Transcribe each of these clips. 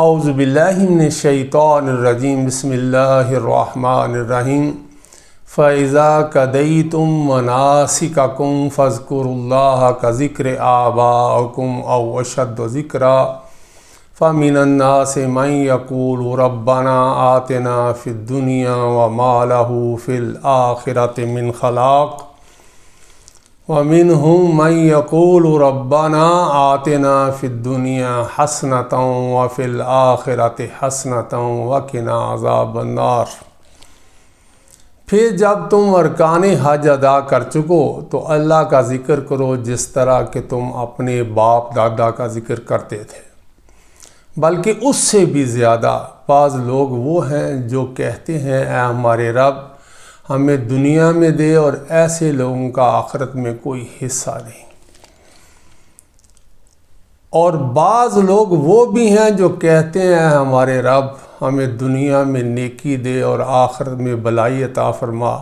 اعوذ باللہ من الشیطان الرجیم بسم اللہ الرحمن الرحیم فَإِذَا قَضَيْتُم مَّنَاسِكَكُمْ فَاذْكُرُوا اللَّهَ كَذِكْرِ آبَائِكُمْ أَوْ أَشَدَّ ذِكْرًا فَمِنَ النَّاسِ مَن يَقُولُ رَبَّنَا آتِنَا فِي الدُّنْيَا وَمَا لَهُ فِي الْآخِرَةِ مِنْ خَلَاقٍ وَمِنْهُم مَّن يَقُولُ رَبَّنَا آتِنَا فِي الدُّنْيَا حَسَنَةً وَفِي الْآخِرَةِ حَسَنَةً وَقِنَا عَذَابَ النَّارِ۔ پھر جب تم ارکان حج ادا کر چکو تو اللہ کا ذکر کرو جس طرح کہ تم اپنے باپ دادا کا ذکر کرتے تھے، بلکہ اس سے بھی زیادہ۔ بعض لوگ وہ ہیں جو کہتے ہیں اے ہمارے رب ہمیں دنیا میں دے، اور ایسے لوگوں کا آخرت میں کوئی حصہ نہیں۔ اور بعض لوگ وہ بھی ہیں جو کہتے ہیں اے ہمارے رب ہمیں دنیا میں نیکی دے اور آخرت میں بلائی عطا فرما،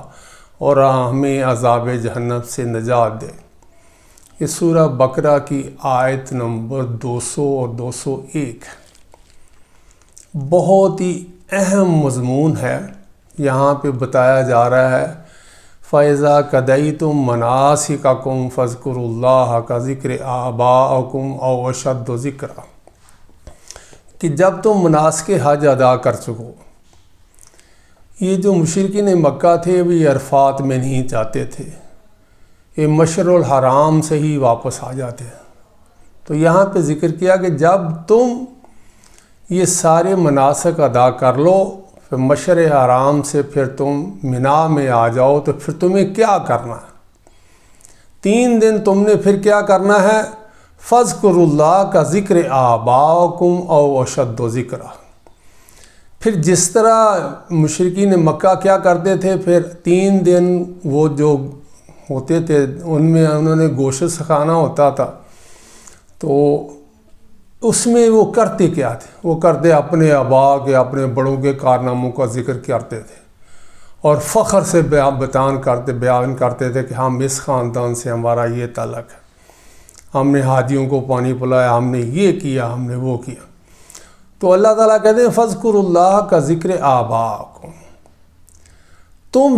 اور ہمیں عذاب جہنم سے نجات دے۔ یہ سورہ بقرہ کی آیت نمبر 200 اور 201 بہت ہی اہم مضمون ہے۔ یہاں پہ بتایا جا رہا ہے فَإِذَا قَضَيْتُم مَّنَاسِكَكُمْ فَاذْكُرُوا اللَّهَ كَذِكْرِ آبَائِكُمْ أَوْ أَشَدَّ ذِكْرًا، کہ جب تم مناسک حج ادا کر چکو۔ یہ جو مشرکین مکہ تھے وہ عرفات میں نہیں جاتے تھے، یہ مشعر الحرام سے ہی واپس آ جاتے ہیں۔ تو یہاں پہ ذکر کیا کہ جب تم یہ سارے مناسک ادا کر لو، پھر مشعر حرام سے پھر تم منا میں آ جاؤ، تو پھر تمہیں کیا کرنا ہے؟ 3 دن تم نے پھر کیا کرنا ہے؟ فَاذْكُرُوا اللَّهَ كَذِكْرِ آبَائِكُمْ أَوْ أَشَدَّ ذِكْرًا۔ پھر جس طرح مشرکین مکہ کیا کرتے تھے، پھر 3 دن وہ جو ہوتے تھے ان میں انہوں نے گوشت کھانا ہوتا تھا، تو اس میں وہ کرتے کیا تھے؟ وہ کرتے اپنے آبا کے، اپنے بڑوں کے کارناموں کا ذکر کرتے تھے، اور فخر سے بیان کرتے تھے کہ ہم اس خاندان سے ہمارا یہ تعلق ہے، ہم نے حاجیوں کو پانی پلایا، ہم نے یہ کیا، ہم نے وہ کیا۔ تو اللہ تعالیٰ کہتے ہیں فَاذْكُرُوا اللَّهَ كَذِكْرِ آبَائِكُمْ، تم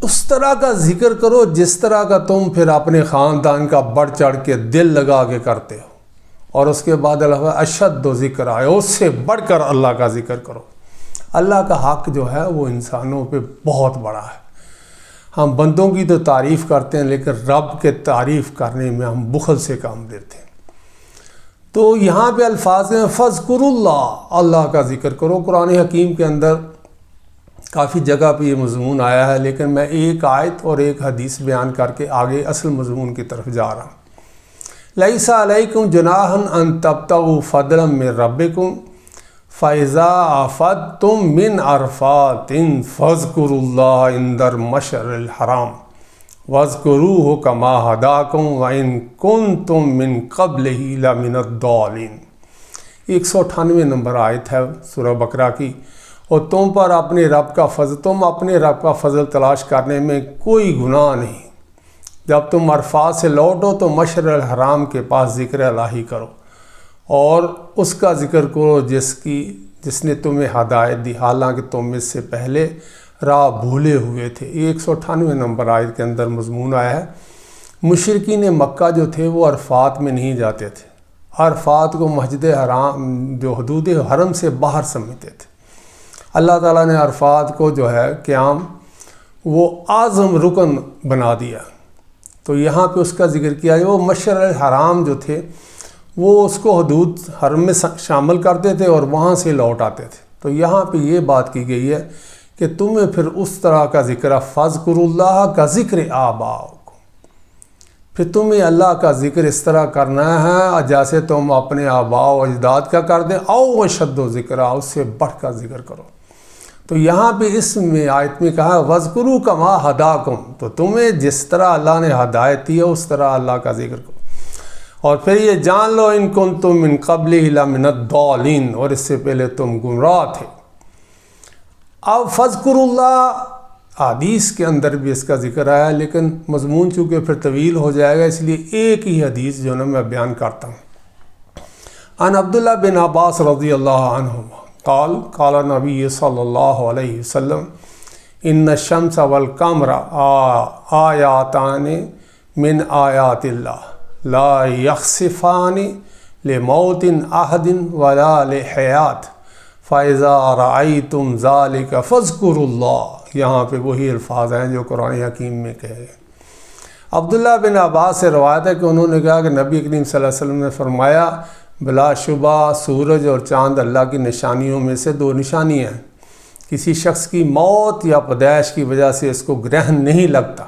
اس طرح کا ذکر کرو جس طرح کا تم پھر اپنے خاندان کا بڑھ چڑھ کے دل لگا کے کرتے ہو۔ اور اس کے بعد اللہ اشد و ذکر آئے، اس سے بڑھ کر اللہ کا ذکر کرو۔ اللہ کا حق جو ہے وہ انسانوں پہ بہت بڑا ہے۔ ہم بندوں کی تو تعریف کرتے ہیں، لیکن رب کے تعریف کرنے میں ہم بخل سے کام لیتے ہیں۔ تو یہاں پہ الفاظ ہیں فَاذْكُرُوا اللَّهَ، اللہ کا ذکر کرو۔ قرآن حکیم کے اندر کافی جگہ پہ یہ مضمون آیا ہے، لیکن میں ایک آیت اور ایک حدیث بیان کر کے آگے اصل مضمون کی طرف جا رہا ہوں۔ لَيْسَ عَلَيْكُمْ جُنَاحٌ أَن تَبْتَغُوا فَضْلًا مِّن رَّبِّكُمْ فَإِذَا أَفَضْتُم مِّنْ عَرَفَاتٍ فَاذْكُرُوا اللَّهَ عِندَ الْمَشْعَرِ الْحَرَامِ وَاذْكُرُوهُ كَمَا هَدَاكُمْ وَإِن كُنتُم مِّن قَبْلِهِ لَمِنَ الضَّالِّينَ۔ 198 نمبر آیت ہے سورہ بقرہ کی۔ اور تم پر اپنے رب کا فضل تلاش کرنے میں کوئی گناہ نہیں۔ جب تم عرفات سے لوٹو تو مشعر الحرام کے پاس ذکر الہی کرو، اور اس کا ذکر کرو جس نے تمہیں ہدایت دی، حالانکہ تم اس سے پہلے راہ بھولے ہوئے تھے۔ 198 نمبر آیت کے اندر مضمون آیا ہے۔ مشرکین مکہ جو تھے وہ عرفات میں نہیں جاتے تھے، عرفات کو مسجد حرام جو حدود حرم سے باہر سمجھتے تھے۔ اللہ تعالیٰ نے عرفات کو جو ہے قیام وہ اعظم رکن بنا دیا۔ تو یہاں پہ اس کا ذکر کیا ہے۔ وہ مشعر الحرام جو تھے وہ اس کو حدود حرم میں شامل کرتے تھے اور وہاں سے لوٹ آتے تھے۔ تو یہاں پہ یہ بات کی گئی ہے کہ تمہیں پھر اس طرح کا ذکر ہے فَاذْكُرُوا اللَّهَ كَذِكْرِ آبَائِكُمْ، پھر تمہیں اللہ کا ذکر اس طرح کرنا ہے جیسے تم اپنے آباء و اجداد کا کر دیں، او اشد و ذکر، اس سے بڑھ کر ذکر کرو۔ تو یہاں پہ اس میں آیت میں کہا وَاذْكُرُوا كَمَا هَدَاكُمْ، تو تمہیں جس طرح اللہ نے ہدایت دی ہے اس طرح اللہ کا ذکر کرو۔ اور پھر یہ جان لو ان کنتم من قبلہ لمن الضالین، اور اس سے پہلے تم گمراہ تھے۔ اب فَاذْكُرُوا اللَّهَ حدیث کے اندر بھی اس کا ذکر آیا، لیکن مضمون چونکہ پھر طویل ہو جائے گا، اس لیے ایک ہی حدیث جو نا میں بیان کرتا ہوں۔ عن عبداللہ بن عباس رضی اللہ عنہما قال قال نبی صلی اللہ علیہ وسلم ان الشمس والقمر آیاتان من آیات اللہ لا یخسفان لموت احد ولا لحیات فَإِذَا رَأَيْتُمْ ذَلِكَ فَاذْكُرُوا اللَّهَ۔ یہاں پہ وہی الفاظ ہیں جو قرآن حکیم میں کہے۔ عبداللہ بن عباس سے روایت ہے کہ انہوں نے کہا کہ نبی کریم صلی اللہ علیہ وسلم نے فرمایا بلا شبہ سورج اور چاند اللہ کی نشانیوں میں سے دو نشانیاں ہیں، کسی شخص کی موت یا پیدائش کی وجہ سے اس کو گرہن نہیں لگتا۔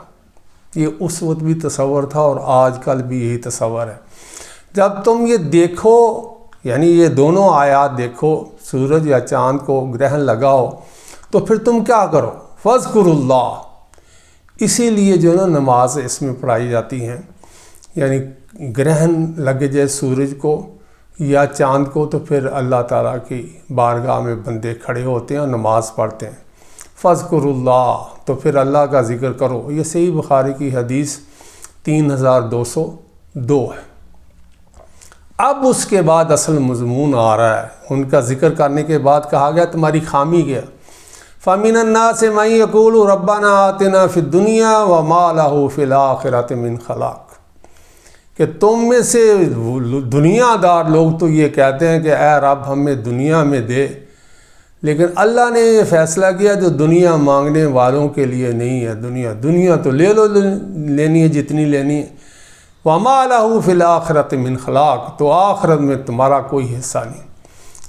یہ اس وقت بھی تصور تھا اور آج کل بھی یہی تصور ہے۔ جب تم یہ دیکھو، یعنی یہ دونوں آیات دیکھو، سورج یا چاند کو گرہن لگاؤ، تو پھر تم کیا کرو؟ فَاذْكُرُوا اللَّهَ۔ اسی لیے جو نا نماز اس میں پڑھائی جاتی ہیں، یعنی گرہن لگ جائے سورج کو یا چاند کو تو پھر اللہ تعالیٰ کی بارگاہ میں بندے کھڑے ہوتے ہیں اور نماز پڑھتے ہیں۔ فَاذْكُرُوا اللَّهَ، تو پھر اللہ کا ذکر کرو۔ یہ صحیح بخاری کی حدیث 3202 ہے۔ اب اس کے بعد اصل مضمون آ رہا ہے۔ ان کا ذکر کرنے کے بعد کہا گیا تمہاری خامی کیا؟ فَمِنَ النَّاسِ مَن يَقُولُ رَبَّنَا آتِنَا فِي الدُّنْيَا وَمَا لَهُ فِي الْآخِرَةِ مِنْ خَلَاقٍ، کہ تم میں سے دنیا دار لوگ تو یہ کہتے ہیں کہ اے رب ہمیں دنیا میں دے، لیکن اللہ نے یہ فیصلہ کیا جو دنیا مانگنے والوں کے لیے نہیں ہے۔ دنیا تو لے لو، لینی ہے جتنی لینی ہے۔ وَمَا لَهُ فِي الْآخِرَةِ مِنْ خَلَاقٍ، تو آخرت میں تمہارا کوئی حصہ نہیں۔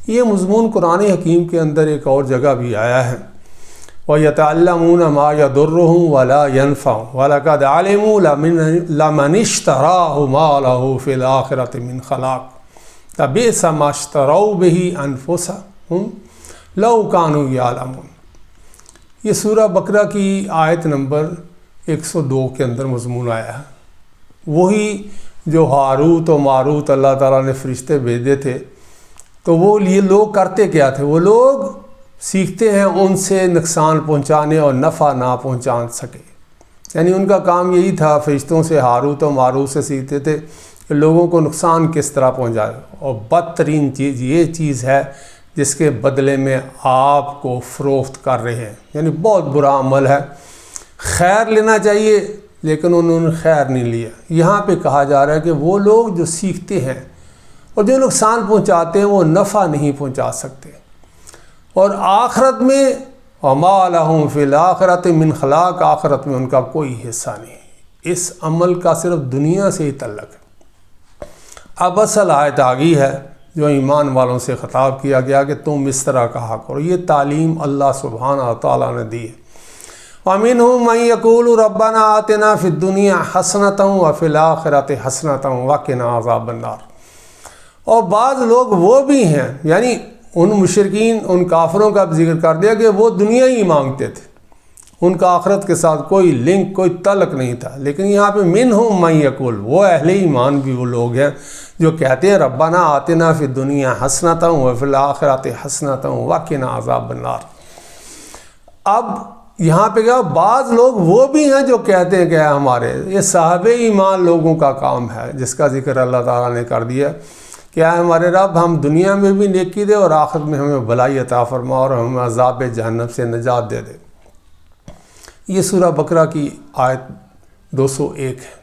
یہ مضمون قرآن حکیم کے اندر ایک اور جگہ بھی آیا ہے، وَيَتَعَلَّمُونَ مَا يَضُرُّهُمْ وَلَا يَنْفَعُهُمْ وَلَقَدْ عَلِمُوا لَمَنِ اشْتَرَاهُ مَا لَهُ فِي الْآخِرَةِ مِنْ خَلَاقٍ لَبِئْسَ مَا اشْتَرَوْا بِهِ أَنفُسَهُمْ لَوْ كَانُوا يَعْلَمُونَ۔ یہ سورہ بقرہ کی آیت نمبر 102 کے اندر مضمون آیا ہے۔ وہی جو ہاروت و ماروت اللہ تعالیٰ نے فرشتے بھیجے تھے، تو وہ یہ لوگ کرتے کیا تھے؟ وہ لوگ سیکھتے ہیں ان سے نقصان پہنچانے اور نفع نہ پہنچا سکے، یعنی ان کا کام یہی تھا، فرشتوں سے ہاروت و ماروت سے سیکھتے تھے کہ لوگوں کو نقصان کس طرح پہنچائے۔ اور بدترین چیز یہ چیز ہے جس کے بدلے میں آپ کو فروخت کر رہے ہیں، یعنی بہت برا عمل ہے۔ خیر لینا چاہیے لیکن انہوں نے خیر نہیں لیا۔ یہاں پہ کہا جا رہا ہے کہ وہ لوگ جو سیکھتے ہیں اور جو نقصان پہنچاتے ہیں وہ نفع نہیں پہنچا سکتے، اور آخرت میں وَمَا لَهُمْ فِي الْآخِرَةِ مِنْ خَلَاقٍ، آخرت میں ان کا کوئی حصہ نہیں۔ اس عمل کا صرف دنیا سے ہی تعلق ہے۔ اب اصل آیت آ گئی ہے جو ایمان والوں سے خطاب کیا گیا کہ تم اس طرح کہا کرو۔ یہ تعلیم اللہ سبحانہ تعالیٰ نے دی ہے۔ وَمِنْهُمْ مَن يَقُولُ رَبَّنَا آتِنَا فِي الدُّنْيَا حَسَنَةً وَفِي الْآخِرَةِ حَسَنَةً وَقِنَا عَذَابَ النَّارِ۔ اور بعض لوگ وہ بھی ہیں، یعنی ان مشرکین، ان کافروں کا ذکر کر دیا کہ وہ دنیا ہی مانگتے تھے، ان کا آخرت کے ساتھ کوئی لنک، کوئی تعلق نہیں تھا۔ لیکن یہاں پہ مِنْهُمْ مَن يَقُولُ، وہ اہل ایمان بھی وہ لوگ ہیں جو کہتے ہیں ربنا آتنا فی الدنیا حسنۃ وفی الآخرۃ حسنۃ وقنا عذاب النار۔ اب یہاں پہ کیا، بعض لوگ وہ بھی ہیں جو کہتے ہیں کہ ہمارے، یہ صاحب ایمان لوگوں کا کام ہے جس کا ذکر اللہ تعالیٰ نے کر دیا کہ ہمارے رب ہم دنیا میں بھی نیکی دے اور آخرت میں ہمیں بھلائی عطا فرما اور ہمیں عذاب جہنم سے نجات دے دے۔ یہ سورہ بقرہ کی آیت 201 ہے۔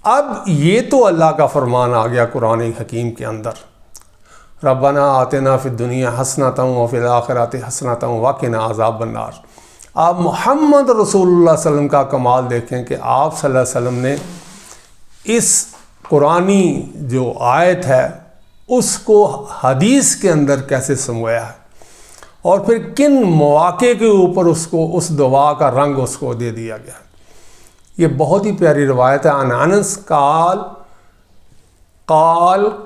اب یہ تو اللہ کا فرمان آ گیا قرآن حکیم کے اندر، ربنا آتنا فی الدنیا حسنۃ وفی الآخرۃ حسنۃ وقنا عذاب النار۔ آپ محمد رسول اللہ صلی اللہ علیہ وسلم کا کمال دیکھیں کہ آپ صلی اللہ علیہ وسلم نے اس قرآنی جو آیت ہے اس کو حدیث کے اندر کیسے سمویا ہے، اور پھر کن مواقع کے اوپر اس دعا کا رنگ اس کو دے دیا گیا۔ یہ بہت ہی پیاری روایت ہے۔ عن انس قال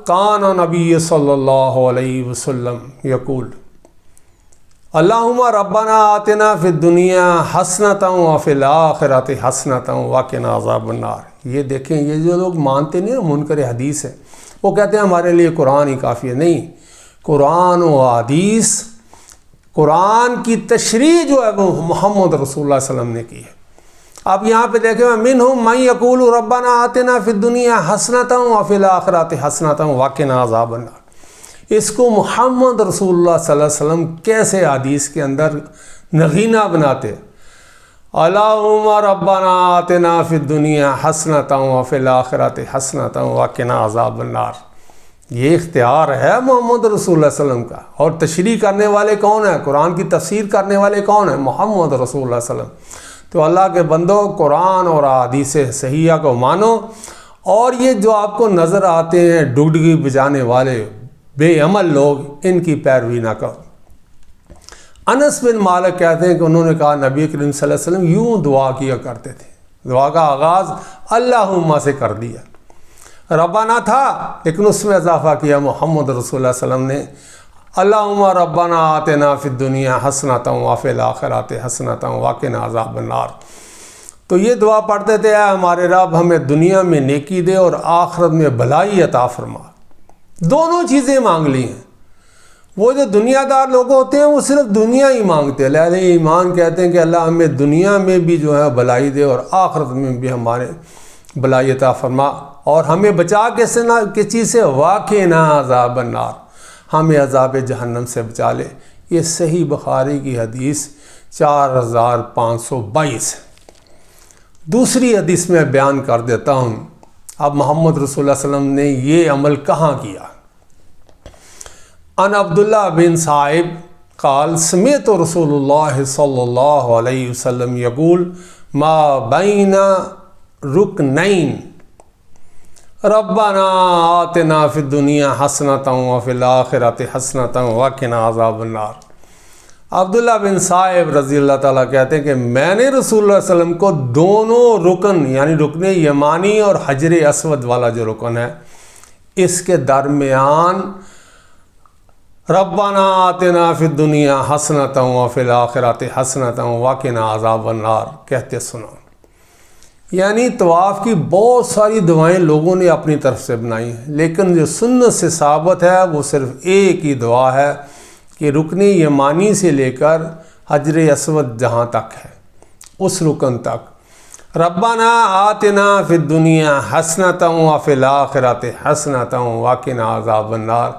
کان نبی صلی اللہ علیہ وسلم یقول اللہم ربنا آتنا فی الدنیا حسنۃ وفی الآخرۃ حسنۃ وقنا عذاب النار۔ یہ دیکھیں، یہ جو لوگ مانتے نہیں نا منکر حدیث ہے، وہ کہتے ہیں ہمارے لیے قرآن ہی کافی ہے۔ نہیں، قرآن و حدیث، قرآن کی تشریح جو ہے وہ محمد رسول اللہ صلی اللہ علیہ وسلم نے کی ہے۔ اب یہاں پہ دیکھیں منہم من یقول ربنا آتنا فی الدنیا حسنۃ وفی الآخرۃ حسنۃ وقنا عذاب النار۔ اس کو محمد رسول اللہ صلی اللہ علیہ وسلم کیسے حدیث کے اندر نغینہ بناتے، اللہم ربنا آتنا فی الدنیا حسنۃ وفی الآخرۃ حسنۃ وقنا عذاب النار۔ یہ اختیار ہے محمد رسول اللہ صلی اللہ علیہ وسلم کا، اور تشریح کرنے والے کون ہیں؟ قرآن کی تفسیر کرنے والے کون ہیں؟ محمد رسول اللہ صلی اللہ علیہ وسلم۔ تو اللہ کے بندو، قرآن اور احادیث صحیحہ کو مانو، اور یہ جو آپ کو نظر آتے ہیں ڈگڈگی بجانے والے بے عمل لوگ، ان کی پیروی نہ کرو۔ انس بن مالک کہتے ہیں کہ انہوں نے کہا نبی کریم صلی اللہ علیہ وسلم یوں دعا کیا کرتے تھے، دعا کا آغاز اللہم سے کر دیا، ربنا تھا لیکن اس میں اضافہ کیا محمد رسول اللہ صلی اللہ علیہ وسلم نے، اللہم ربنا آتنا فی الدنیا حسنۃ وفی الآخرۃ حسنۃ وقنا عذاب النار۔ تو یہ دعا پڑھتے تھے، اے ہمارے رب ہمیں دنیا میں نیکی دے اور آخرت میں بھلائی عطا فرما۔ دونوں چیزیں مانگ لی ہیں۔ وہ جو دنیا دار لوگ ہوتے ہیں وہ صرف دنیا ہی مانگتے ہیں، اہل ایمان کہتے ہیں کہ اللہ ہمیں دنیا میں بھی جو ہے بھلائی دے اور آخرت میں بھی ہمارے بھلائی عطا فرما، اور ہمیں بچا کس چیز سے؟ وقنا عذاب النار، ہمیں عذاب جہنم سے بچا لے۔ یہ صحیح بخاری کی حدیث 4522 ہے۔ دوسری حدیث میں بیان کر دیتا ہوں، اب محمد رسول اللہ صلی اللہ علیہ وسلم نے یہ عمل کہاں کیا۔ ان عبداللہ بن صائب قال سمعت رسول اللہ صلی اللہ علیہ وسلم یقول ما بین رکنین ربنا آتنا فی الدنیا حسنۃ وفی الآخرۃ حسنۃ وقنا عذاب النار۔ عبداللہ بن صائب رضی اللہ تعالیٰ کہتے ہیں کہ میں نے رسول اللہ علیہ وسلم کو دونوں رکن، یعنی رکن یمانی اور حجر اسود والا جو رکن ہے، اس کے درمیان ربنا آتنا فی الدنیا حسنۃ وفی الآخرۃ حسنۃ وقنا عذاب النار کہتے سنا۔ یعنی طواف کی بہت ساری دعائیں لوگوں نے اپنی طرف سے بنائی ہیں، لیکن جو سنت سے ثابت ہے وہ صرف ایک ہی دعا ہے کہ رکن یمانی سے لے کر حجر اسود جہاں تک ہے، اس رکن تک ربنا آتنا فی الدنیا حسنۃ وفی الآخرۃ حسنۃ وقنا عذاب النار۔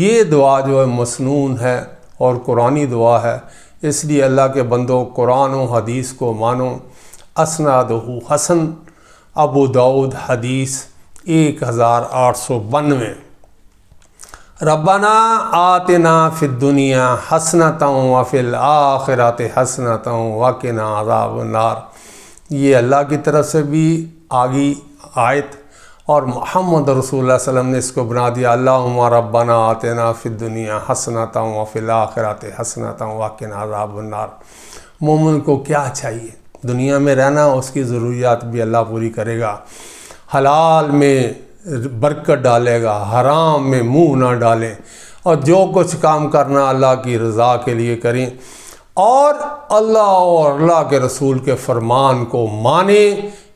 یہ دعا جو ہے مسنون ہے اور قرآنی دعا ہے، اس لیے اللہ کے بندوں قرآن و حدیث کو مانو۔ اسنادہ حسن، ابو داؤد حدیث 1892۔ ربنا آتنا فی الدنیا حسنۃ وفی الآخرۃ حسنۃ وقنا عذاب النار۔ یہ اللہ کی طرف سے بھی آگی آیت، اور محمد رسول اللہ صلی اللہ علیہ وسلم نے اس کو بنا دیا اللہم ربنا آتنا فی الدنیا حسنۃ وفی الآخرۃ حسنۃ وقنا عذاب النار۔ مومن کو کیا چاہیے؟ دنیا میں رہنا، اس کی ضروریات بھی اللہ پوری کرے گا، حلال میں برکت ڈالے گا، حرام میں منہ نہ ڈالیں، اور جو کچھ کام کرنا اللہ کی رضا کے لیے کریں، اور اللہ اور اللہ کے رسول کے فرمان کو مانیں۔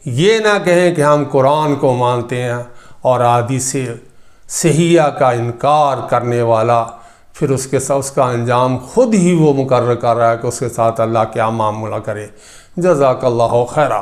یہ نہ کہیں کہ ہم قرآن کو مانتے ہیں اور احادیث صحیحہ کا انکار کرنے والا پھر اس کا انجام خود ہی وہ مقرر کر رہا ہے کہ اس کے ساتھ اللہ کیا معاملہ کرے۔ جزاک اللہ خیرہ۔